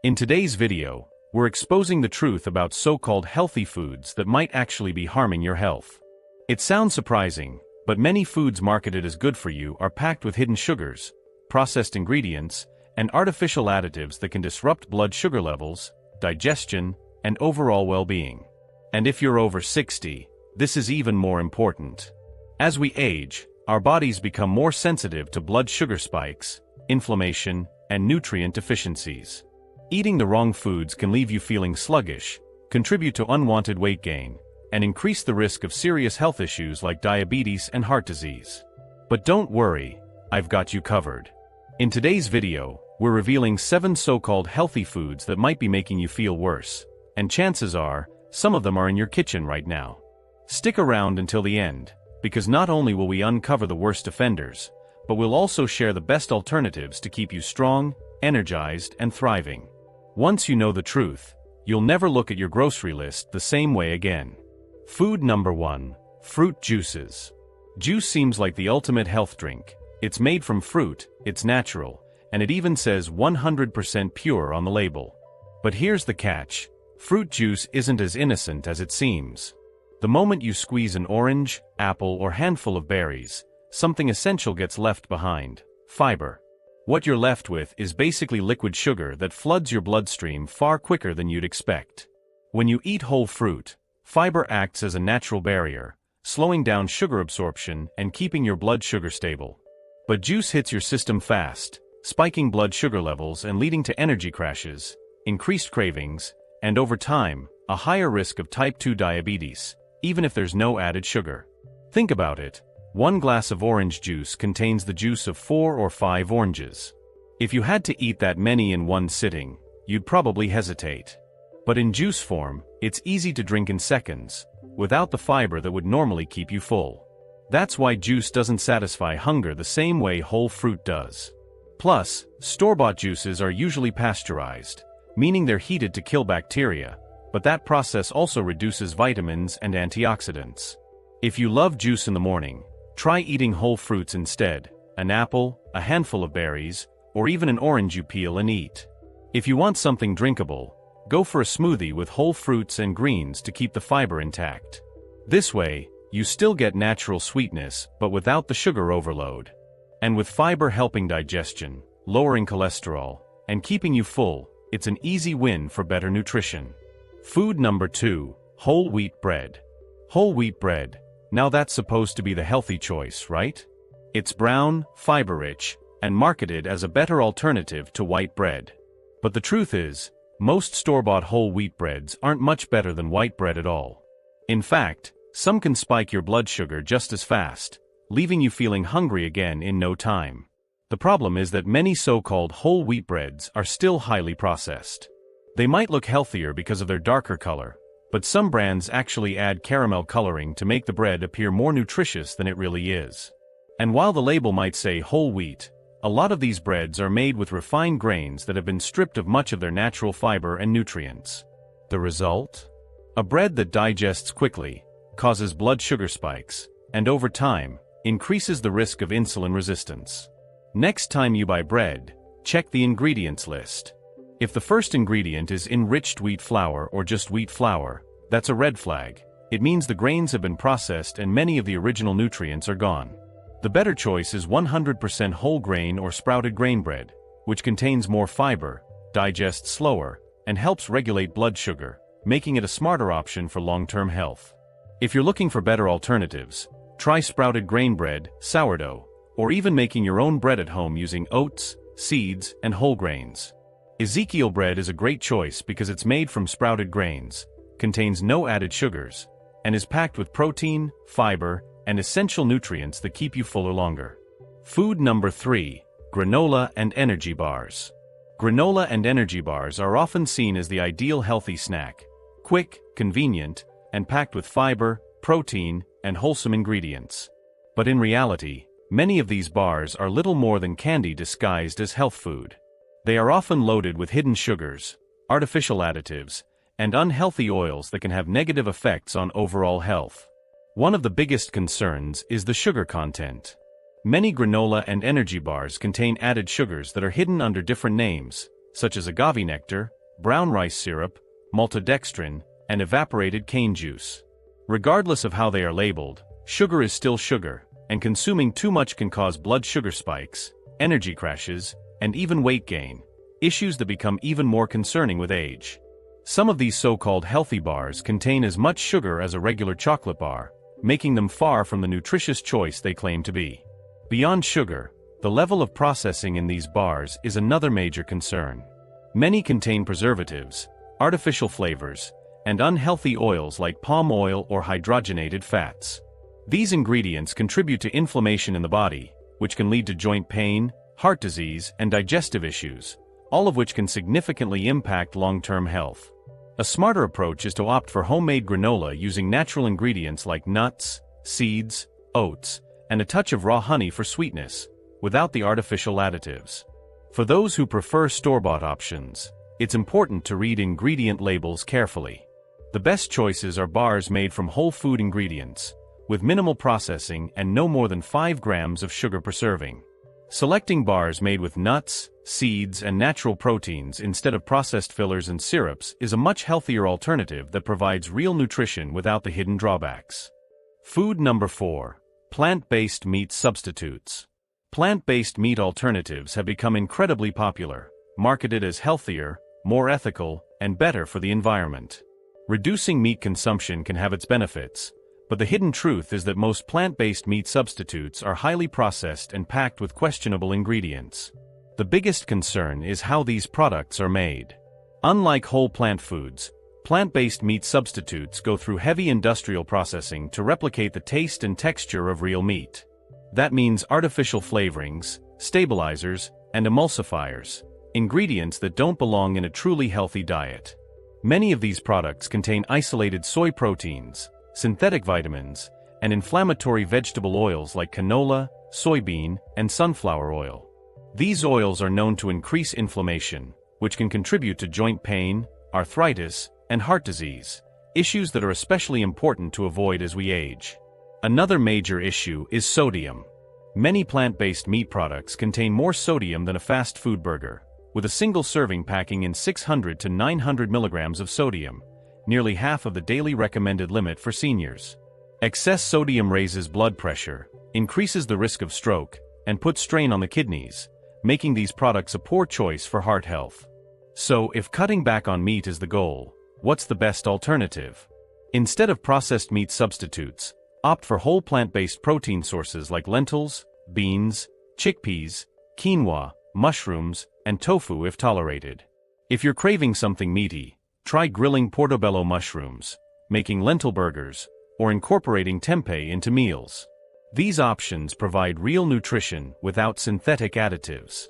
In today's video, we're exposing the truth about so-called healthy foods that might actually be harming your health. It sounds surprising, but many foods marketed as good for you are packed with hidden sugars, processed ingredients, and artificial additives that can disrupt blood sugar levels, digestion, and overall well-being. And if you're over 60, this is even more important. As we age, our bodies become more sensitive to blood sugar spikes, inflammation, and nutrient deficiencies. Eating the wrong foods can leave you feeling sluggish, contribute to unwanted weight gain, and increase the risk of serious health issues like diabetes and heart disease. But don't worry, I've got you covered. In today's video, we're revealing 7 so-called healthy foods that might be making you feel worse, and chances are, some of them are in your kitchen right now. Stick around until the end, because not only will we uncover the worst offenders, but we'll also share the best alternatives to keep you strong, energized, and thriving. Once you know the truth, you'll never look at your grocery list the same way again. Food number 1. Fruit juices. Juice seems like the ultimate health drink. It's made from fruit, it's natural, and it even says 100% pure on the label. But here's the catch. Fruit juice isn't as innocent as it seems. The moment you squeeze an orange, apple, or handful of berries, something essential gets left behind: fiber. What you're left with is basically liquid sugar that floods your bloodstream far quicker than you'd expect. When you eat whole fruit, fiber acts as a natural barrier, slowing down sugar absorption and keeping your blood sugar stable. But juice hits your system fast, spiking blood sugar levels and leading to energy crashes, increased cravings, and over time, a higher risk of type 2 diabetes, even if there's no added sugar. Think about it. 1 glass of orange juice contains the juice of 4 or 5 oranges. If you had to eat that many in one sitting, you'd probably hesitate. But in juice form, it's easy to drink in seconds, without the fiber that would normally keep you full. That's why juice doesn't satisfy hunger the same way whole fruit does. Plus, store-bought juices are usually pasteurized, meaning they're heated to kill bacteria, but that process also reduces vitamins and antioxidants. If you love juice in the morning, try eating whole fruits instead: an apple, a handful of berries, or even an orange you peel and eat. If you want something drinkable, go for a smoothie with whole fruits and greens to keep the fiber intact. This way, you still get natural sweetness but without the sugar overload. And with fiber helping digestion, lowering cholesterol, and keeping you full, it's an easy win for better nutrition. Food number 2. Whole wheat bread. Whole wheat bread. Now that's supposed to be the healthy choice, right? It's brown, fiber-rich, and marketed as a better alternative to white bread. But the truth is, most store-bought whole wheat breads aren't much better than white bread at all. In fact, some can spike your blood sugar just as fast, leaving you feeling hungry again in no time. The problem is that many so-called whole wheat breads are still highly processed. They might look healthier because of their darker color, but some brands actually add caramel coloring to make the bread appear more nutritious than it really is. And while the label might say whole wheat, a lot of these breads are made with refined grains that have been stripped of much of their natural fiber and nutrients. The result? A bread that digests quickly, causes blood sugar spikes, and over time, increases the risk of insulin resistance. Next time you buy bread, check the ingredients list. If the first ingredient is enriched wheat flour or just wheat flour, that's a red flag. It means the grains have been processed and many of the original nutrients are gone. The better choice is 100% whole grain or sprouted grain bread, which contains more fiber, digests slower, and helps regulate blood sugar, making it a smarter option for long-term health. If you're looking for better alternatives, try sprouted grain bread, sourdough, or even making your own bread at home using oats, seeds, and whole grains. Ezekiel bread is a great choice because it's made from sprouted grains, contains no added sugars, and is packed with protein, fiber, and essential nutrients that keep you fuller longer. Food number 3. Granola and energy bars. Granola and energy bars are often seen as the ideal healthy snack: quick, convenient, and packed with fiber, protein, and wholesome ingredients. But in reality, many of these bars are little more than candy disguised as health food. They are often loaded with hidden sugars, artificial additives, and unhealthy oils that can have negative effects on overall health. One of the biggest concerns is the sugar content. Many granola and energy bars contain added sugars that are hidden under different names, such as agave nectar, brown rice syrup, maltodextrin, and evaporated cane juice. Regardless of how they are labeled, sugar is still sugar, and consuming too much can cause blood sugar spikes, energy crashes, and even weight gain, issues that become even more concerning with age. Some of these so-called healthy bars contain as much sugar as a regular chocolate bar, making them far from the nutritious choice they claim to be. Beyond sugar, the level of processing in these bars is another major concern. Many contain preservatives, artificial flavors, and unhealthy oils like palm oil or hydrogenated fats. These ingredients contribute to inflammation in the body, which can lead to joint pain, heart disease, and digestive issues, all of which can significantly impact long-term health. A smarter approach is to opt for homemade granola using natural ingredients like nuts, seeds, oats, and a touch of raw honey for sweetness, without the artificial additives. For those who prefer store-bought options, it's important to read ingredient labels carefully. The best choices are bars made from whole food ingredients, with minimal processing and no more than 5 grams of sugar per serving. Selecting bars made with nuts, seeds, and natural proteins instead of processed fillers and syrups is a much healthier alternative that provides real nutrition without the hidden drawbacks. Food number 4. Plant-based meat substitutes. Plant-based meat alternatives have become incredibly popular, marketed as healthier, more ethical, and better for the environment. Reducing meat consumption can have its benefits, but the hidden truth is that most plant-based meat substitutes are highly processed and packed with questionable ingredients. The biggest concern is how these products are made. Unlike whole plant foods, plant-based meat substitutes go through heavy industrial processing to replicate the taste and texture of real meat. That means artificial flavorings, stabilizers, and emulsifiers, ingredients that don't belong in a truly healthy diet. Many of these products contain isolated soy proteins, synthetic vitamins, and inflammatory vegetable oils like canola, soybean, and sunflower oil. These oils are known to increase inflammation, which can contribute to joint pain, arthritis, and heart disease, issues that are especially important to avoid as we age. Another major issue is sodium. Many plant-based meat products contain more sodium than a fast food burger, with a single serving packing in 600 to 900 milligrams of sodium, nearly half of the daily recommended limit for seniors. Excess sodium raises blood pressure, increases the risk of stroke, and puts strain on the kidneys, making these products a poor choice for heart health. So, if cutting back on meat is the goal, what's the best alternative? Instead of processed meat substitutes, opt for whole plant-based protein sources like lentils, beans, chickpeas, quinoa, mushrooms, and tofu if tolerated. If you're craving something meaty, try grilling portobello mushrooms, making lentil burgers, or incorporating tempeh into meals. These options provide real nutrition without synthetic additives.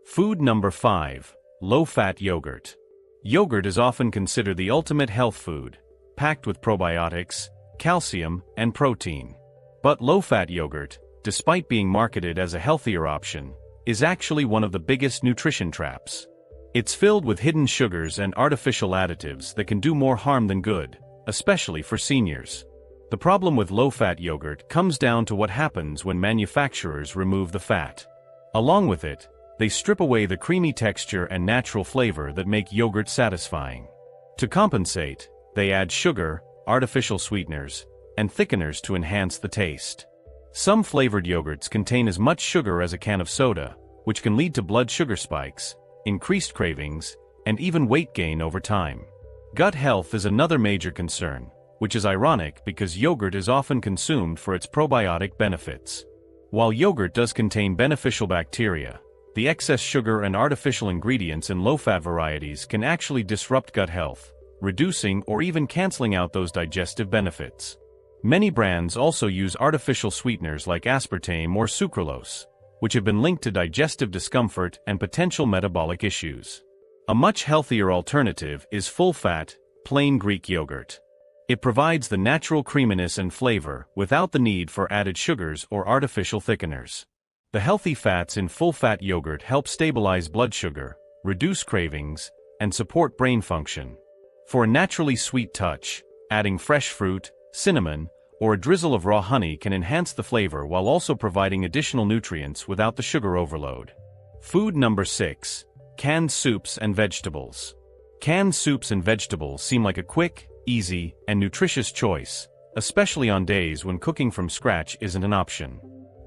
Food number 5. Low-fat yogurt. Yogurt is often considered the ultimate health food, packed with probiotics, calcium, and protein. But low-fat yogurt, despite being marketed as a healthier option, is actually one of the biggest nutrition traps. It's filled with hidden sugars and artificial additives that can do more harm than good, especially for seniors. The problem with low-fat yogurt comes down to what happens when manufacturers remove the fat. Along with it, they strip away the creamy texture and natural flavor that make yogurt satisfying. To compensate, they add sugar, artificial sweeteners, and thickeners to enhance the taste. Some flavored yogurts contain as much sugar as a can of soda, which can lead to blood sugar spikes, increased cravings, and even weight gain over time. Gut health is another major concern, which is ironic because yogurt is often consumed for its probiotic benefits. While yogurt does contain beneficial bacteria, the excess sugar and artificial ingredients in low-fat varieties can actually disrupt gut health, reducing or even canceling out those digestive benefits. Many brands also use artificial sweeteners like aspartame or sucralose, which have been linked to digestive discomfort and potential metabolic issues. A much healthier alternative is full-fat, plain Greek yogurt. It provides the natural creaminess and flavor without the need for added sugars or artificial thickeners. The healthy fats in full-fat yogurt help stabilize blood sugar, reduce cravings, and support brain function. For a naturally sweet touch, adding fresh fruit, cinnamon, or a drizzle of raw honey can enhance the flavor while also providing additional nutrients without the sugar overload. Food number 6. Canned soups and vegetables. Canned soups and vegetables seem like a quick, easy, and nutritious choice, especially on days when cooking from scratch isn't an option.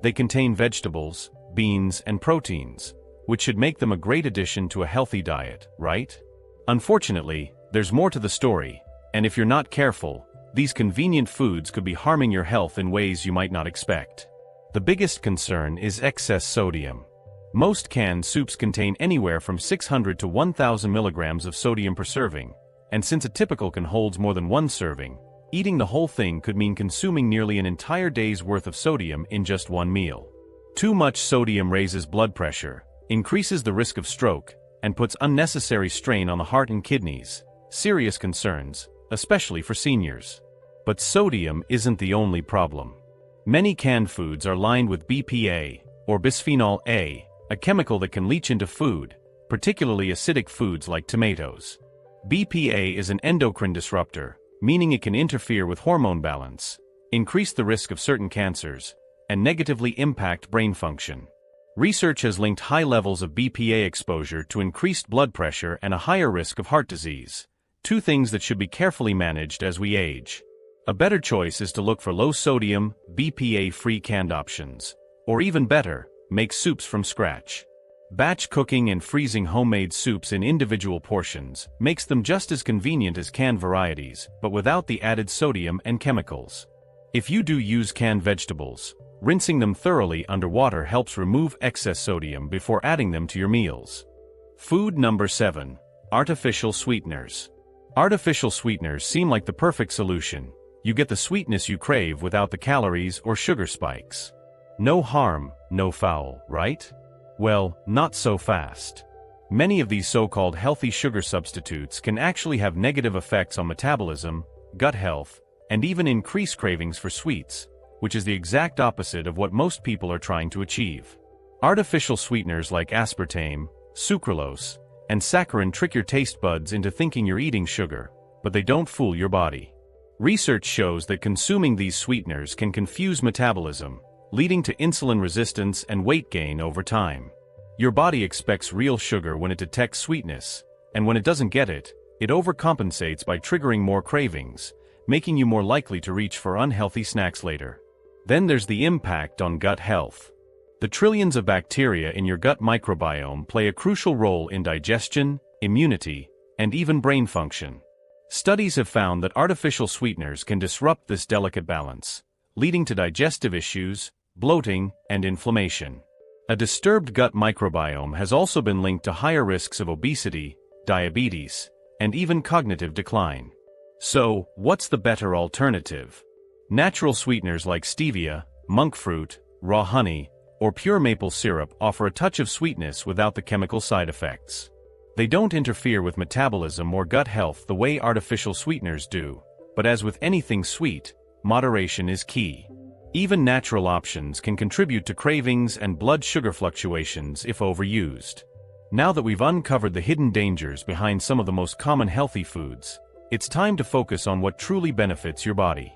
They contain vegetables, beans, and proteins, which should make them a great addition to a healthy diet, right? Unfortunately, there's more to the story, and if you're not careful, these convenient foods could be harming your health in ways you might not expect. The biggest concern is excess sodium. Most canned soups contain anywhere from 600 to 1,000 milligrams of sodium per serving, and since a typical can holds more than one serving, eating the whole thing could mean consuming nearly an entire day's worth of sodium in just one meal. Too much sodium raises blood pressure, increases the risk of stroke, and puts unnecessary strain on the heart and kidneys, serious concerns, especially for seniors. But sodium isn't the only problem. Many canned foods are lined with BPA, or bisphenol A, a chemical that can leach into food, particularly acidic foods like tomatoes. BPA is an endocrine disruptor, meaning it can interfere with hormone balance, increase the risk of certain cancers, and negatively impact brain function. Research has linked high levels of BPA exposure to increased blood pressure and a higher risk of heart disease, two things that should be carefully managed as we age. A better choice is to look for low-sodium, BPA-free canned options. Or even better, make soups from scratch. Batch cooking and freezing homemade soups in individual portions makes them just as convenient as canned varieties, but without the added sodium and chemicals. If you do use canned vegetables, rinsing them thoroughly under water helps remove excess sodium before adding them to your meals. Food number 7. Artificial sweeteners. Artificial sweeteners seem like the perfect solution. You get the sweetness you crave without the calories or sugar spikes. No harm, no foul, right? Well, not so fast. Many of these so-called healthy sugar substitutes can actually have negative effects on metabolism, gut health, and even increase cravings for sweets, which is the exact opposite of what most people are trying to achieve. Artificial sweeteners like aspartame, sucralose, and saccharin trick your taste buds into thinking you're eating sugar, but they don't fool your body. Research shows that consuming these sweeteners can confuse metabolism, leading to insulin resistance and weight gain over time. Your body expects real sugar when it detects sweetness, and when it doesn't get it, it overcompensates by triggering more cravings, making you more likely to reach for unhealthy snacks later. Then there's the impact on gut health. The trillions of bacteria in your gut microbiome play a crucial role in digestion, immunity, and even brain function. Studies have found that artificial sweeteners can disrupt this delicate balance, leading to digestive issues, bloating, and inflammation. A disturbed gut microbiome has also been linked to higher risks of obesity, diabetes, and even cognitive decline. So, what's the better alternative? Natural sweeteners like stevia, monk fruit, raw honey, or pure maple syrup offer a touch of sweetness without the chemical side effects. They don't interfere with metabolism or gut health the way artificial sweeteners do, but as with anything sweet, moderation is key. Even natural options can contribute to cravings and blood sugar fluctuations if overused. Now that we've uncovered the hidden dangers behind some of the most common healthy foods, it's time to focus on what truly benefits your body.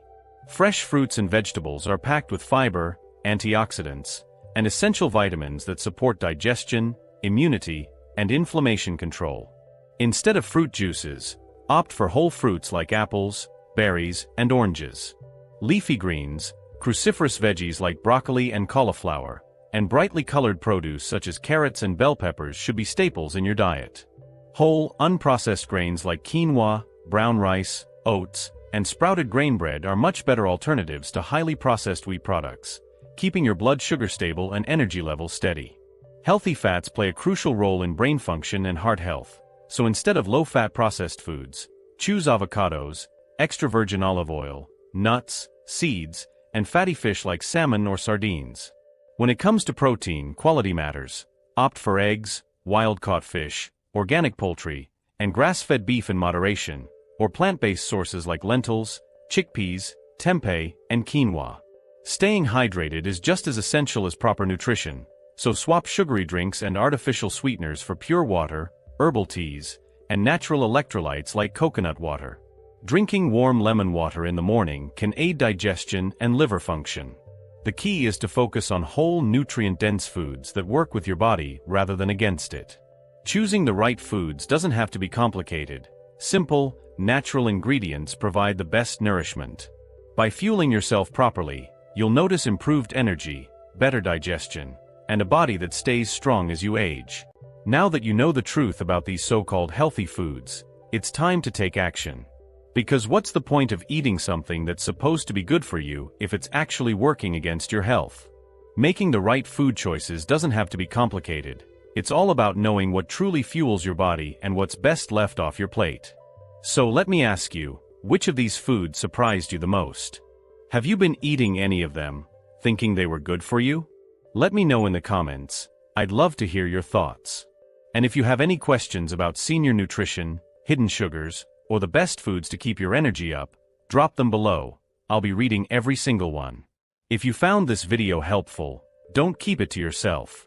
Fresh fruits and vegetables are packed with fiber, antioxidants, and essential vitamins that support digestion, immunity, and inflammation control. Instead of fruit juices, opt for whole fruits like apples, berries, and oranges. Leafy greens, cruciferous veggies like broccoli and cauliflower, and brightly colored produce such as carrots and bell peppers should be staples in your diet. Whole, unprocessed grains like quinoa, brown rice, oats, and sprouted grain bread are much better alternatives to highly processed wheat products, keeping your blood sugar stable and energy levels steady. Healthy fats play a crucial role in brain function and heart health, so instead of low-fat processed foods, choose avocados, extra virgin olive oil, nuts, seeds, and fatty fish like salmon or sardines. When it comes to protein, quality matters. Opt for eggs, wild-caught fish, organic poultry, and grass-fed beef in moderation, or plant-based sources like lentils, chickpeas, tempeh, and quinoa. Staying hydrated is just as essential as proper nutrition, so swap sugary drinks and artificial sweeteners for pure water, herbal teas, and natural electrolytes like coconut water. Drinking warm lemon water in the morning can aid digestion and liver function. The key is to focus on whole nutrient-dense foods that work with your body rather than against it. Choosing the right foods doesn't have to be complicated. Simple, natural ingredients provide the best nourishment. By fueling yourself properly, you'll notice improved energy, better digestion, and a body that stays strong as you age. Now that you know the truth about these so-called healthy foods, it's time to take action. Because what's the point of eating something that's supposed to be good for you if it's actually working against your health? Making the right food choices doesn't have to be complicated. It's all about knowing what truly fuels your body and what's best left off your plate. So let me ask you, which of these foods surprised you the most? Have you been eating any of them, thinking they were good for you? Let me know in the comments. I'd love to hear your thoughts. And if you have any questions about senior nutrition, hidden sugars, or the best foods to keep your energy up, drop them below. I'll be reading every single one. If you found this video helpful, don't keep it to yourself.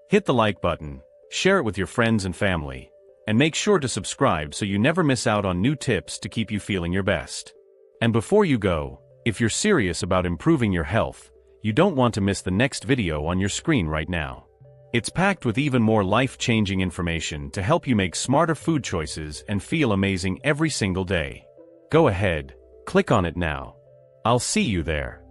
Hit the like button, share it with your friends and family, and make sure to subscribe so you never miss out on new tips to keep you feeling your best. And before you go, if you're serious about improving your health, you don't want to miss the next video on your screen right now. It's packed with even more life-changing information to help you make smarter food choices and feel amazing every single day. Go ahead, click on it now. I'll see you there.